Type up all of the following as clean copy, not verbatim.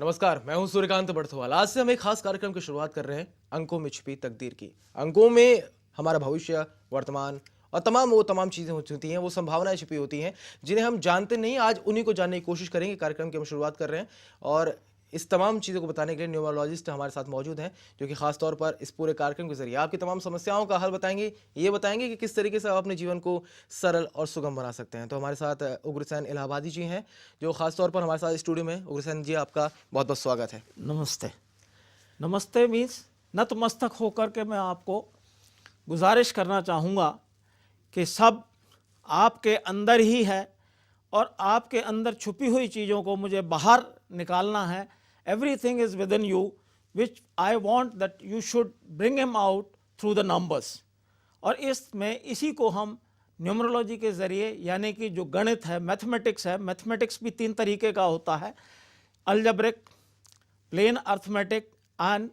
नमस्कार, मैं हूं सूर्यकांत बड़थवाल। आज से हम एक खास कार्यक्रम की शुरुआत कर रहे हैं, अंकों में छिपी तकदीर की। अंकों में हमारा भविष्य, वर्तमान और तमाम चीजें होती हैं, वो संभावनाएं छिपी होती हैं जिन्हें हम जानते नहीं। आज उन्हीं को जानने की कोशिश करेंगे। कार्यक्रम की हम शुरुआत कर रहे हैं और इस तमाम चीज़ों को बताने के लिए न्यूमरोलॉजिस्ट हमारे साथ मौजूद हैं, जो कि खास तौर पर इस पूरे कार्यक्रम के जरिए आपकी तमाम समस्याओं का हल बताएंगे। ये बताएंगे कि किस तरीके से आप अपने जीवन को सरल और सुगम बना सकते हैं। तो हमारे साथ उग्रसेन इलाहाबादी जी हैं, जो खास तौर पर हमारे साथ स्टूडियो में। उग्रसेन जी, आपका बहुत बहुत स्वागत है। नमस्ते। नमस्ते मीन्स नतमस्तक होकर के मैं आपको गुजारिश करना चाहूँगा कि सब आपके अंदर ही है और आपके अंदर छुपी हुई चीज़ों को मुझे बाहर निकालना है। Everything is with in you which I want that you should bring him out through the numbers. और इसमें इसी को हम न्यूमरोलॉजी के ज़रिए, यानी कि जो गणित है, मैथमेटिक्स है। मैथमेटिक्स भी 3 तरीके का होता है, algebraic, plain arithmetic and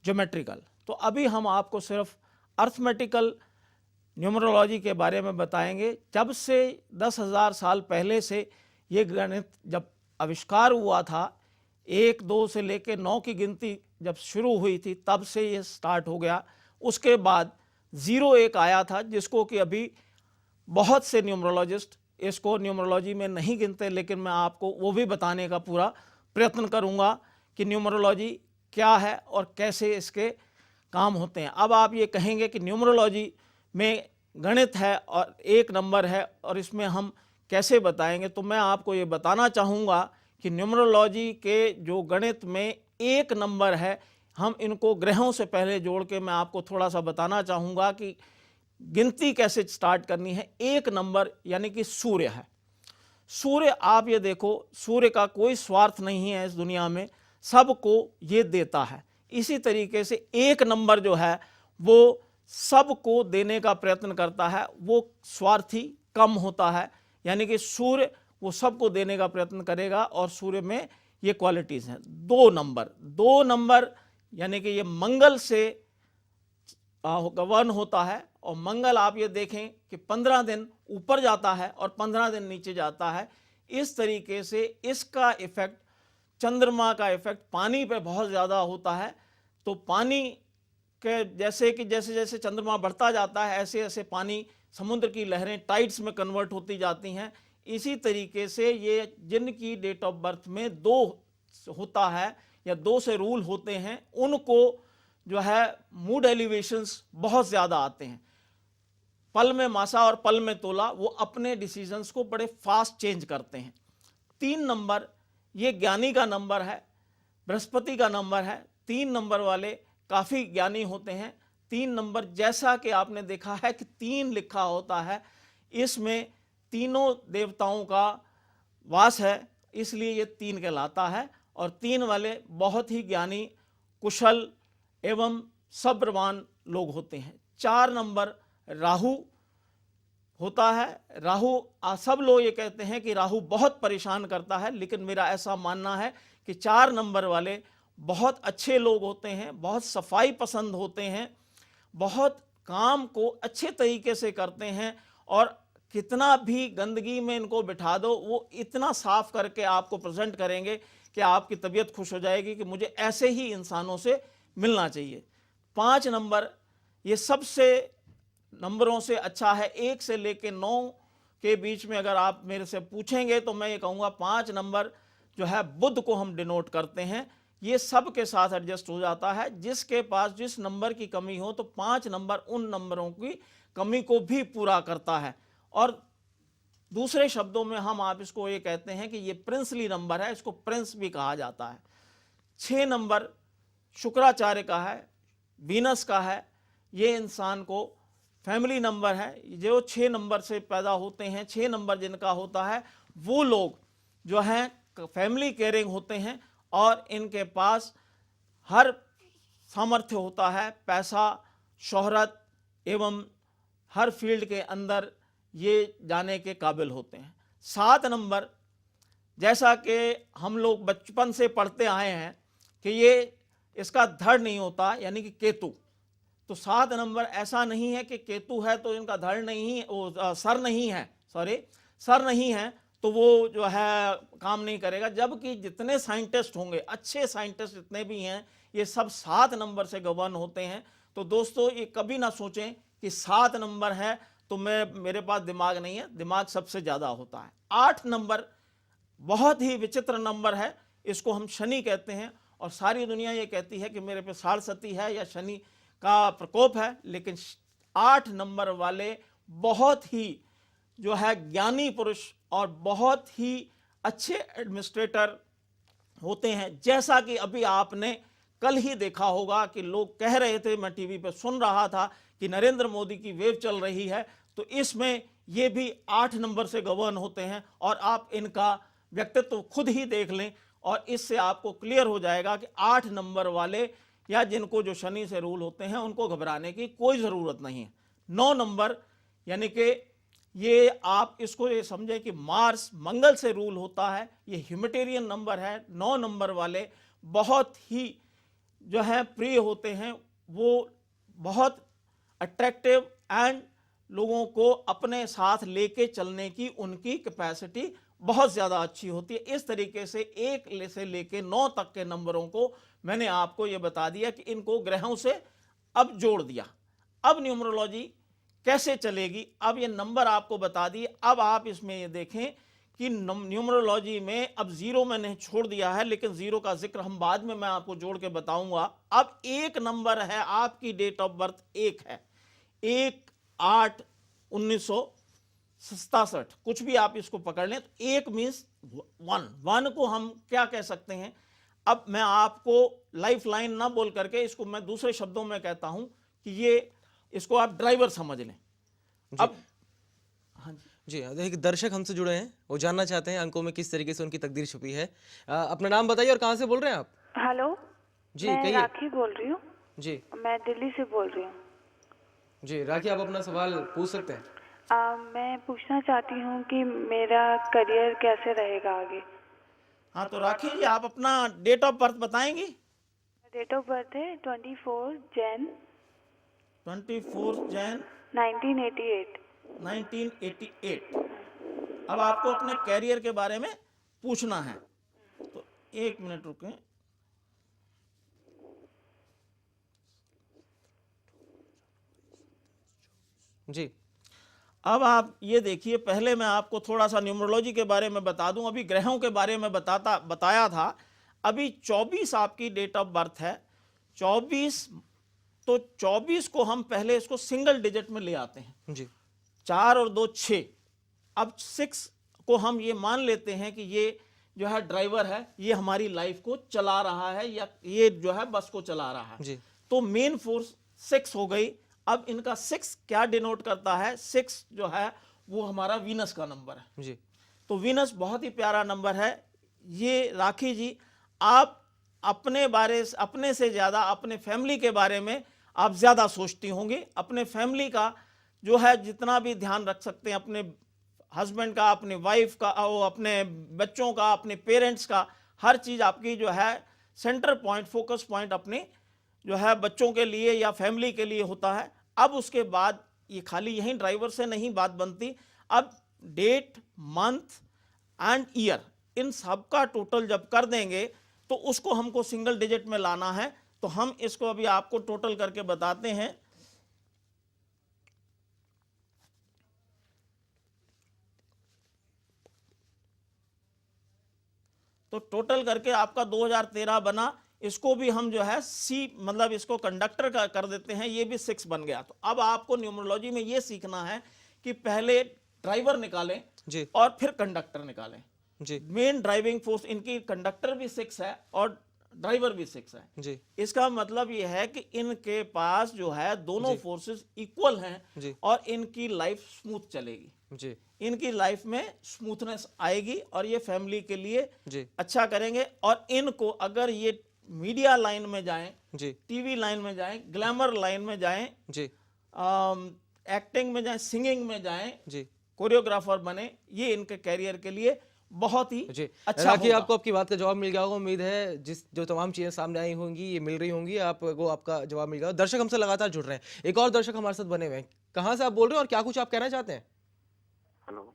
geometrical. तो अभी हम आपको सिर्फ अर्थमेटिकल न्यूमरोलॉजी के बारे में बताएंगे। जब से 10,000 साल पहले से ये गणित जब आविष्कार हुआ था, 1, 2 से लेकर 9 की गिनती जब शुरू हुई थी, तब से ये स्टार्ट हो गया। उसके बाद 0, 1 आया था, जिसको कि अभी बहुत से न्यूमरोलॉजिस्ट इसको न्यूमरोलॉजी में नहीं गिनते, लेकिन मैं आपको वो भी बताने का पूरा प्रयत्न करूंगा कि न्यूमरोलॉजी क्या है और कैसे इसके काम होते हैं। अब आप ये कहेंगे कि न्यूमरोलॉजी में गणित है और 1 नंबर है और इसमें हम कैसे बताएंगे, तो मैं आपको ये बताना चाहूँगा कि न्यूमरोलॉजी के जो गणित में 1 नंबर है, हम इनको ग्रहों से पहले जोड़ के मैं आपको थोड़ा सा बताना चाहूँगा कि गिनती कैसे स्टार्ट करनी है। 1 नंबर यानी कि सूर्य है। सूर्य, आप ये देखो, सूर्य का कोई स्वार्थ नहीं है इस दुनिया में, सबको ये देता है। इसी तरीके से 1 नंबर जो है वो सबको देने का प्रयत्न करता है, वो स्वार्थी कम होता है। यानी कि सूर्य वो सबको देने का प्रयत्न करेगा और सूर्य में ये क्वालिटीज़ हैं। 2 नंबर यानी कि ये मंगल से गवर्न होता है और मंगल, आप ये देखें कि 15 दिन ऊपर जाता है और 15 दिन नीचे जाता है। इस तरीके से इसका इफेक्ट, चंद्रमा का इफेक्ट पानी पे बहुत ज़्यादा होता है। तो पानी के जैसे जैसे चंद्रमा बढ़ता जाता है, ऐसे ऐसे पानी, समुद्र की लहरें टाइड्स में कन्वर्ट होती जाती हैं। इसी तरीके से ये जिनकी डेट ऑफ बर्थ में 2 होता है या 2 से रूल होते हैं, उनको जो है मूड एलिवेशंस बहुत ज़्यादा आते हैं। पल में मासा और पल में तोला, वो अपने डिसीजंस को बड़े फास्ट चेंज करते हैं। 3 नंबर ये ज्ञानी का नंबर है, बृहस्पति का नंबर है। 3 नंबर वाले काफ़ी ज्ञानी होते हैं। 3 नंबर, जैसा कि आपने देखा है कि 3 लिखा होता है, इसमें तीनों देवताओं का वास है, इसलिए ये 3 कहलाता है। और 3 वाले बहुत ही ज्ञानी, कुशल एवं सब्रवान लोग होते हैं। 4 नंबर राहु होता है। राहु, सब लोग ये कहते हैं कि राहु बहुत परेशान करता है, लेकिन मेरा ऐसा मानना है कि 4 नंबर वाले बहुत अच्छे लोग होते हैं, बहुत सफाई पसंद होते हैं, बहुत काम को अच्छे तरीके से करते हैं और कितना भी गंदगी में इनको बिठा दो, वो इतना साफ करके आपको प्रेजेंट करेंगे कि आपकी तबीयत खुश हो जाएगी कि मुझे ऐसे ही इंसानों से मिलना चाहिए। 5 नंबर ये सबसे नंबरों से अच्छा है। 1 से लेके 9 के बीच में अगर आप मेरे से पूछेंगे तो मैं ये कहूँगा 5 नंबर जो है बुध को हम डिनोट करते हैं। ये सब के साथ एडजस्ट हो जाता है। जिसके पास जिस नंबर की कमी हो, तो 5 नंबर उन नंबरों की कमी को भी पूरा करता है। और दूसरे शब्दों में हम आप इसको ये कहते हैं कि ये प्रिंसली नंबर है, इसको प्रिंस भी कहा जाता है। 6 नंबर शुक्राचार्य का है, वीनस का है। ये इंसान को फैमिली नंबर है। जो 6 नंबर से पैदा होते हैं, 6 नंबर जिनका होता है, वो लोग जो हैं फैमिली केयरिंग होते हैं और इनके पास हर सामर्थ्य होता है, पैसा, शोहरत एवं हर फील्ड के अंदर ये जाने के काबिल होते हैं। 7 नंबर, जैसा कि हम लोग बचपन से पढ़ते आए हैं कि ये इसका धड़ नहीं होता, यानी कि केतु। तो 7 नंबर ऐसा नहीं है कि केतु है तो इनका धड़ नहीं, वो सर नहीं है, सर नहीं है, तो वो जो है काम नहीं करेगा। जबकि जितने साइंटिस्ट होंगे, अच्छे साइंटिस्ट जितने भी हैं, ये सब 7 नंबर से गवर्न होते हैं। तो दोस्तों ये कभी ना सोचें कि 7 नंबर है तो मेरे पास दिमाग नहीं है, दिमाग सबसे ज़्यादा होता है। 8 नंबर बहुत ही विचित्र नंबर है, इसको हम शनि कहते हैं, और सारी दुनिया ये कहती है कि मेरे पे साढ़सती है या शनि का प्रकोप है। लेकिन 8 नंबर वाले बहुत ही जो है ज्ञानी पुरुष और बहुत ही अच्छे एडमिनिस्ट्रेटर होते हैं। जैसा कि अभी आपने कल ही देखा होगा कि लोग कह रहे थे, मैं टीवी पे सुन रहा था कि नरेंद्र मोदी की वेव चल रही है, तो इसमें ये भी 8 नंबर से गवर्न होते हैं। और आप इनका व्यक्तित्व खुद ही देख लें और इससे आपको क्लियर हो जाएगा कि 8 नंबर वाले या जिनको जो शनि से रूल होते हैं उनको घबराने की कोई ज़रूरत नहीं है। 9 नंबर यानी कि ये आप इसको ये समझें कि मार्स मंगल से रूल होता है, ये ह्यूमैनिटेरियन नंबर है। 9 नंबर वाले बहुत ही जो है प्रिय होते हैं, वो बहुत अट्रैक्टिव एंड लोगों को अपने साथ लेके चलने की उनकी कैपेसिटी बहुत ज़्यादा अच्छी होती है। इस तरीके से 1 से लेके 9 तक के नंबरों को मैंने आपको ये बता दिया कि इनको ग्रहों से अब जोड़ दिया। अब न्यूमरोलॉजी कैसे चलेगी, अब ये नंबर आपको बता दिए। अब आप इसमें ये देखें कि न्यूमरोलॉजी में अब 0 मैंने छोड़ दिया है, लेकिन 0 का जिक्र हम बाद में मैं आपको जोड़ के बताऊंगा। अब 1 नंबर है, आपकी डेट ऑफ बर्थ 1 है, 1/8/1967, कुछ भी आप इसको पकड़ लें। तो 1 मीन्स 1 को हम क्या कह सकते हैं। अब मैं आपको लाइफ लाइन ना बोल करके इसको मैं दूसरे शब्दों में कहता हूं कि ये इसको आप ड्राइवर समझ लें। अब हाँ जी, देखिए दर्शक हमसे जुड़े हैं, वो जानना चाहते हैं अंकों में किस तरीके से उनकी तकदीर छुपी है। अपना नाम बताइए और कहाँ से बोल रहे हैं आप? हेलो, जी मैं कहिए। राखी बोल रही हूँ। जी मैं दिल्ली से बोल रही हूँ। जी राखी, आप अपना सवाल पूछ सकते हैं। मैं पूछना चाहती हूँ कि मेरा करियर कैसे रहेगा आगे। हाँ, तो राखी जी आप अपना डेट ऑफ बर्थ बताएंगी? डेट ऑफ बर्थ है 24 जैन 24 जैन 1988। 1988। अब आपको अपने कैरियर के बारे में पूछना है, तो 1 मिनट रुकें। जी अब आप ये देखिए, पहले मैं आपको थोड़ा सा न्यूमरोलॉजी के बारे में बता दूं, अभी ग्रहों के बारे में बताया था। अभी 24 आपकी डेट ऑफ बर्थ है, 24, तो 24 को हम पहले इसको सिंगल डिजिट में ले आते हैं। जी 4 और 2 6। अब 6 को हम ये मान लेते हैं कि ये जो है ड्राइवर है, ये हमारी लाइफ को चला रहा है या ये जो है बस को चला रहा है। जी तो मेन फोर्स 6 हो गई। अब इनका 6 क्या डिनोट करता है? 6 जो है वो हमारा वीनस का नंबर है। जी तो वीनस बहुत ही प्यारा नंबर है। ये राखी जी, आप अपने से ज़्यादा अपने फैमिली के बारे में आप ज़्यादा सोचती होंगी। अपने फैमिली का जो है जितना भी ध्यान रख सकते हैं, अपने हस्बैंड का, अपने वाइफ का, और अपने बच्चों का, अपने पेरेंट्स का, हर चीज़ आपकी जो है सेंटर पॉइंट, फोकस पॉइंट अपने जो है बच्चों के लिए या फैमिली के लिए होता है। अब उसके बाद ये खाली यहीं ड्राइवर से नहीं बात बनती, अब डेट, मंथ एंड ईयर, इन सब का टोटल जब कर देंगे तो उसको हमको सिंगल डिजिट में लाना है। तो हम इसको अभी आपको टोटल करके बताते हैं। तो टोटल करके आपका 2013 बना। इसको भी हम जो है सी, मतलब इसको कंडक्टर का कर देते हैं, ये भी 6 बन गया। तो अब आपको न्यूमरोलॉजी में ये सीखना है कि पहले ड्राइवर निकालें जी और फिर कंडक्टर निकालें। जी मेन ड्राइविंग फोर्स इनकी कंडक्टर भी 6 है और ड्राइवर भी 6 है। जी इसका मतलब ये है कि इनके पास जो है दोनों फोर्सेस इक्वल हैं जी और इनकी लाइफ स्मूथ चलेगी। जी इनकी लाइफ में स्मूथनेस आएगी और ये फैमिली के लिए जी अच्छा करेंगे। और इनको अगर ये मीडिया लाइन में जाएं, जी टीवी लाइन में जाएं, ग्लैमर लाइन में जाएं, जी एक्टिंग में जाएं, सिंगिंग में जाएं, जी कोरियोग्राफर बने, ये इनके कैरियर के लिए बहुत ही जी अच्छा राखी, होगा। आपको आपकी बात का जवाब मिल गया होगा। उम्मीद है जो तमाम चीज़ें सामने आई होंगी, ये मिल रही होंगी, आपको आपका जवाब मिल गया। दर्शक हमसे लगातार जुड़ रहे हैं, एक और दर्शक हमारे साथ बने हुए हैं। कहाँ से आप बोल रहे हो और क्या कुछ आप कहना चाहते हैं? हेलो।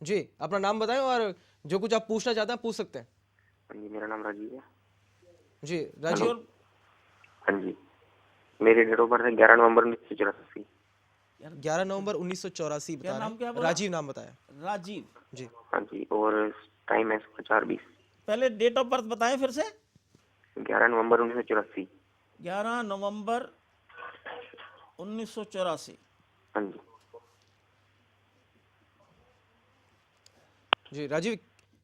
जी, अपना नाम बताएं और जो कुछ आप पूछना चाहते हैं पूछ सकते हैं। हाँ जी, मेरा नाम राजीव है। जी, राजीव। और हाँ जी, मेरी डेट ऑफ बर्थ है 11 नवंबर 1984। 11 नवंबर 1984 क्या बता रहे नाम क्या हैं। बोला? राजीव नाम बताया। राजीव। जी, हाँ जी, और टाइम है 4:20। पहले डेट ऑफ बर्थ बताएं फिर से। 11 नवंबर 1984। 11 नवंबर 1984। हाँ जी। जी राजीव,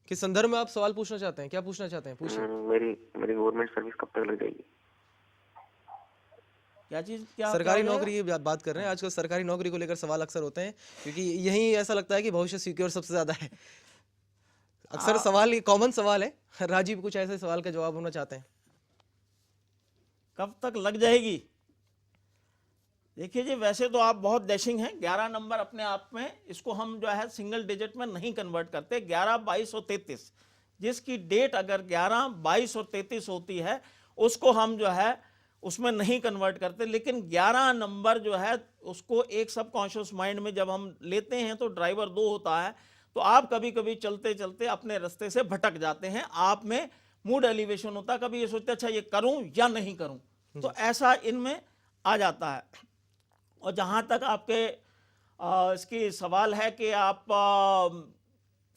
किस संदर्भ में आप सवाल पूछना चाहते हैं, क्या पूछना चाहते हैं, पूछिए। मेरी मेरी गवर्नमेंट सर्विस कब तक लग जाएगी? क्या चीज क्या सरकारी हो जाएगा? नौकरी की बात कर रहे हैं। आजकल सरकारी नौकरी को लेकर सवाल अक्सर होते हैं, क्योंकि यही ऐसा लगता है कि भविष्य सिक्योर सबसे ज्यादा है। अक्सर सवाल, ये कॉमन सवाल है। राजीव कुछ ऐसे सवाल का जवाब होना चाहते हैं। कब तक लग जाएगी? देखिए जी, वैसे तो आप बहुत डैशिंग हैं। 11 नंबर अपने आप में, इसको हम जो है सिंगल डिजिट में नहीं कन्वर्ट करते। 11, 22 और 33, जिसकी डेट अगर 11, 22 और 33 होती है, उसको हम जो है उसमें नहीं कन्वर्ट करते। लेकिन 11 नंबर जो है उसको एक सबकॉन्शियस माइंड में जब हम लेते हैं तो ड्राइवर 2 होता है। तो आप कभी कभी चलते चलते अपने रास्ते से भटक जाते हैं। आप में मूड एलिवेशन होता है, कभी ये सोचते अच्छा ये करूं या नहीं करूं, तो ऐसा इनमें आ जाता है। और जहाँ तक आपके इसकी सवाल है कि आप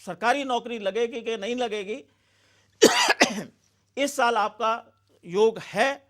सरकारी नौकरी लगेगी कि नहीं लगेगी, इस साल आपका योग है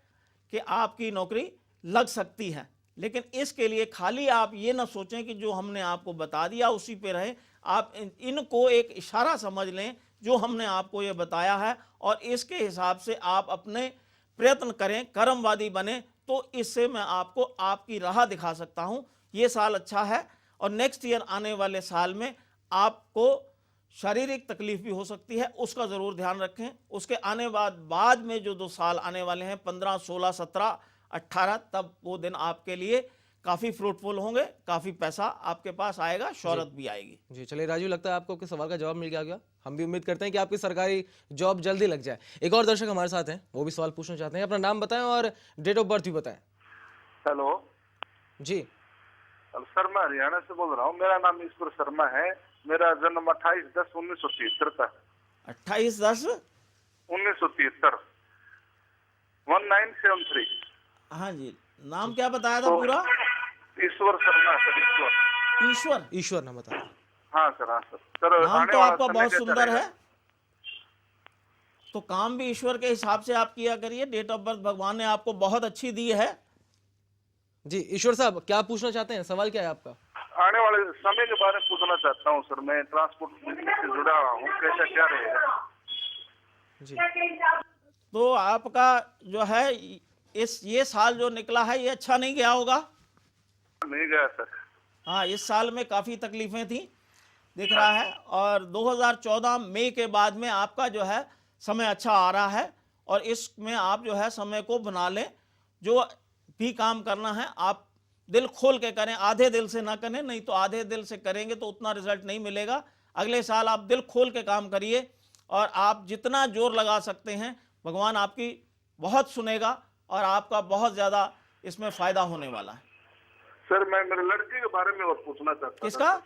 कि आपकी नौकरी लग सकती है। लेकिन इसके लिए खाली आप ये ना सोचें कि जो हमने आपको बता दिया उसी पे रहें। आप इनको एक इशारा समझ लें जो हमने आपको ये बताया है, और इसके हिसाब से आप अपने प्रयत्न करें, कर्मवादी बने, तो इससे मैं आपको आपकी राह दिखा सकता हूं। ये साल अच्छा है, और नेक्स्ट ईयर आने वाले साल में आपको शारीरिक तकलीफ भी हो सकती है, उसका ज़रूर ध्यान रखें। उसके आने बाद में जो 2 साल आने वाले हैं, 15, 16, 17, 18, तब वो दिन आपके लिए काफ़ी फ्रूटफुल होंगे, काफ़ी पैसा आपके पास आएगा, शौहरत भी आएगी। जी चलिए राजीव, लगता है आपको आपके सवाल का जवाब मिल गया। हम भी उम्मीद करते हैं कि आपकी सरकारी जॉब जल्दी लग जाए। एक और दर्शक हमारे साथ हैं, वो भी सवाल पूछना चाहते हैं। अपना नाम बताएं और डेट ऑफ बर्थ भी बताएं। हेलो जी, सर, मैं हरियाणा से बोल रहा हूँ। मेरा नाम ईश्वर शर्मा है। मेरा जन्म 28/10/1973 था। 28/10/1973। 1973। हाँ जी, नाम क्या बताया था तो पूरा? ईश्वर शर्मा सर, ईश्वर। ईश्वर। ईश्वर नाम बताएं। हाँ सर, हाँ सर। सर, नाम आने तो वाला आपका समय बहुत कैसा सुंदर रहेगा? है। तो काम भी ईश्वर के हिसाब से आप किया करिए। डेट ऑफ बर्थ भगवान ने आपको बहुत अच्छी दी है। जी ईश्वर साहब, क्या पूछना चाहते हैं, सवाल क्या है आपका? आने वाले समय के बारे में पूछना चाहता हूँ सर। मैं ट्रांसपोर्ट बिजनेस से जुड़ा हुआ हूँ, कैसा क्या रहेगा? जी, तो आपका जो है ये साल जो निकला है ये अच्छा नहीं गया होगा। नहीं गया सर। हाँ, इस साल में काफ़ी तकलीफें थी दिख रहा है। और 2014 मई के बाद में आपका जो है समय अच्छा आ रहा है, और इसमें आप जो है समय को बना लें। जो भी काम करना है आप दिल खोल के करें, आधे दिल से ना करें, नहीं तो आधे दिल से करेंगे तो उतना रिजल्ट नहीं मिलेगा। अगले साल आप दिल खोल के काम करिए, और आप जितना जोर लगा सकते हैं भगवान आपकी बहुत सुनेगा, और आपका बहुत ज़्यादा इसमें फ़ायदा होने वाला है। सर, मैं मेरे लड़के के बारे में और पूछना चाहता था। किसका?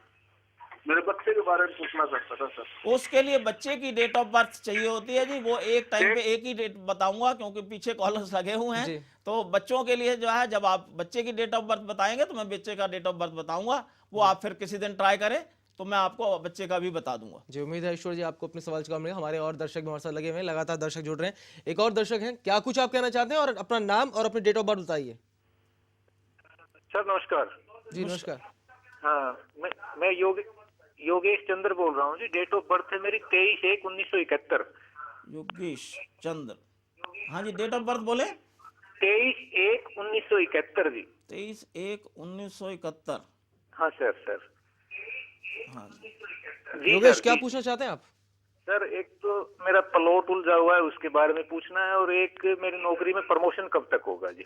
मेरे बच्चे के बारे में पूछना चाहता था सर। उसके लिए बच्चे की डेट ऑफ बर्थ चाहिए होती है जी। वो एक टाइम पे एक ही डेट बताऊंगा, क्योंकि पीछे कॉलर्स लगे हुए जी। हैं। तो बच्चों के लिए जो है, जब आप बच्चे की डेट ऑफ बर्थ बताएंगे तो मैं बच्चे का डेट ऑफ बर्थ बताऊंगा। वो आप फिर किसी दिन ट्राई करें तो मैं आपको बच्चे का भी बता दूंगा। जी उम्मीद है ईश्वर जी आपको अपने सवाल का जवाब मिलेगा। हमारे और दर्शक भी हमारे साथ लगे हुए हैं, लगातार दर्शक जुड़ रहे हैं। एक और दर्शक हैं, क्या कुछ आप कहना चाहते हैं, और अपना नाम और अपनी डेट ऑफ बर्थ बताइए। सर नमस्कार। जी नमस्कार। हाँ, मैं योगेश चंद्र बोल रहा हूँ जी। डेट ऑफ बर्थ है मेरी 23/1/1971। योगेश चंद्र, हाँ जी, डेट ऑफ बर्थ बोले? 23/1/1971 जी। 23/1/1971। हाँ सर। हाँ जी। जी योगेश, सर, क्या जी। पूछना चाहते हैं आप? सर, एक तो मेरा प्लॉट उलझा हुआ है, उसके बारे में पूछना है, और एक मेरी नौकरी में प्रमोशन कब तक होगा जी।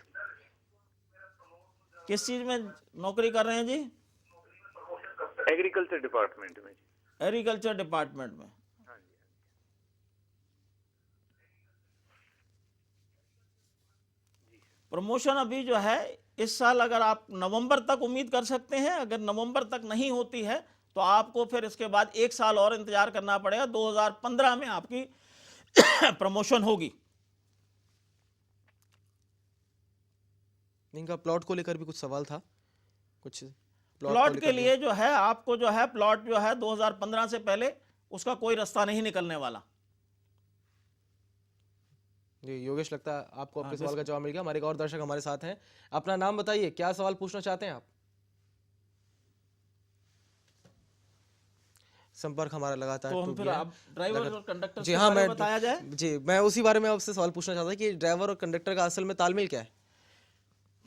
किस चीज में नौकरी कर रहे हैं जी? एग्रीकल्चर डिपार्टमेंट में जी। एग्रीकल्चर डिपार्टमेंट में। प्रमोशन अभी जो है इस साल अगर आप नवंबर तक उम्मीद कर सकते हैं। अगर नवंबर तक नहीं होती है तो आपको फिर इसके बाद 1 साल और इंतजार करना पड़ेगा। 2015 में आपकी प्रमोशन होगी। इनका प्लॉट को लेकर भी कुछ सवाल था, कुछ प्लॉट के लिए जो है आपको जो है प्लॉट जो है 2015 से पहले उसका कोई रास्ता नहीं निकलने वाला। जी योगेश, लगता है आपको आपके हाँ, सवाल का जवाब मिल गया। हमारे एक और दर्शक हमारे साथ हैं, अपना नाम बताइए, क्या सवाल पूछना चाहते हैं आप? संपर्क हमारा लगातार तो हम टूट फिर गया है। आप ड्राइवर और कंडक्टर जी के हाँ, बारे में मैं बताया जाए। जी मैं उसी बारे में आपसे सवाल पूछना चाहता था कि ड्राइवर और कंडक्टर का असल में तालमेल क्या है?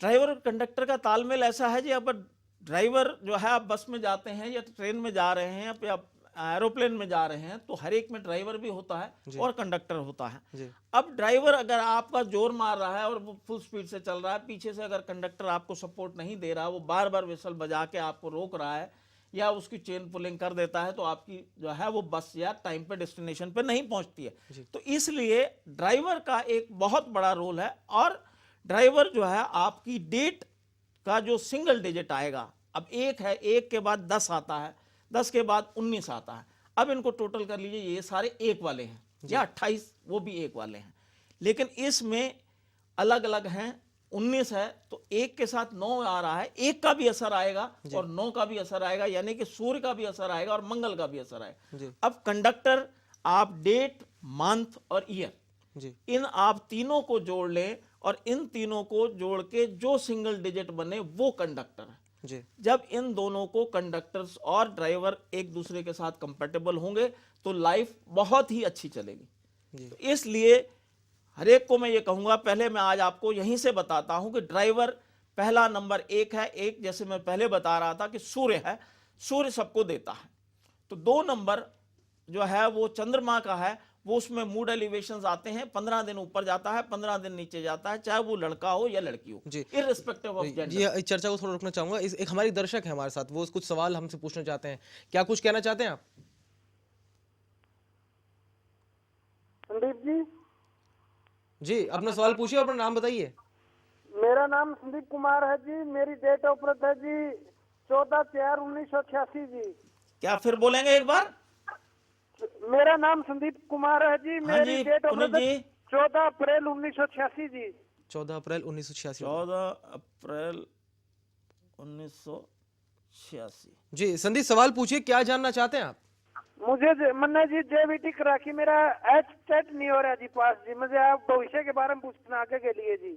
ड्राइवर और कंडक्टर का तालमेल ऐसा है जी, अब ड्राइवर जो है आप बस में जाते हैं या ट्रेन में जा रहे हैं या एरोप्लेन में जा रहे हैं तो हर एक में ड्राइवर भी होता है और कंडक्टर होता है। जी अब ड्राइवर अगर आपका जोर मार रहा है और वो फुल स्पीड से चल रहा है, पीछे से अगर कंडक्टर आपको सपोर्ट नहीं दे रहा, वो बार बार विसल बजा के आपको रोक रहा है या उसकी चेन पुलिंग कर देता है, तो आपकी जो है वो बस या टाइम पे डेस्टिनेशन पे नहीं पहुंचती है। तो इसलिए ड्राइवर का एक बहुत बड़ा रोल है। और ड्राइवर जो है आपकी डेट का जो सिंगल डिजिट आएगा, अब 1 है, 1 के बाद 10 आता है, 10 के बाद 19 आता है। अब इनको टोटल कर लीजिए, ये सारे 1 वाले हैं या 28 वो भी 1 वाले हैं, लेकिन इसमें अलग अलग हैं। 19 है तो 1 के साथ 9 आ रहा है, 1 का भी असर आएगा और 9 का भी असर आएगा, यानी कि सूर्य का भी असर आएगा और मंगल का भी असर आएगा। अब कंडक्टर आप डेट, मंथ और ईयर, जी इन आप तीनों को जोड़ लें और इन तीनों को जोड़ के जो सिंगल डिजिट बने वो कंडक्टर है। जी जब इन दोनों को कंडक्टर्स और ड्राइवर एक दूसरे के साथ कंपेटेबल होंगे तो लाइफ बहुत ही अच्छी चलेगी। तो इसलिए हर एक को मैं ये कहूंगा, पहले मैं आज आपको यहीं से बताता हूं कि ड्राइवर पहला नंबर 1 है। एक जैसे मैं पहले बता रहा था कि सूर्य है, सूर्य सबको देता है। तो 2 नंबर जो है वो चंद्रमा का है, वो उसमें मूड एलिवेशंस आते हैं, 15 दिन ऊपर जाता है, 15 दिन नीचे जाता है, चाहे वो लड़का हो या लड़की हो, जी इररिस्पेक्टिव ऑफ जेंडर। ये इस चर्चा को थोड़ा रुकना चाहूंगा। एक हमारी दर्शक है हमारे साथ, वो कुछ सवाल हमसे पूछना चाहते हैं, क्या कुछ कहना चाहते हैं आप? संदीप जी, जी अपना सवाल पूछिए, अपना नाम बताइए। मेरा नाम संदीप कुमार है जी। मेरी डेट ऑफ बर्थ है जी 14/4/1986 जी। क्या फिर बोलेंगे एक बार? मेरा नाम संदीप कुमार है जी। हाँ मेरी जी, डेट ऑफ पुनीत बर्थ जी। 14 अप्रैल 1986 जी। 14 अप्रैल 1986। 14 अप्रैल 1986। जी संदीप, सवाल पूछिए, क्या जानना चाहते हैं आप? मुझे मन्ना जी जेबीटी करा के मेरा एच टेट नहीं हो रहा जी पास जी। मुझे आप भविष्य के बारे में पूछना आगे के लिए जी।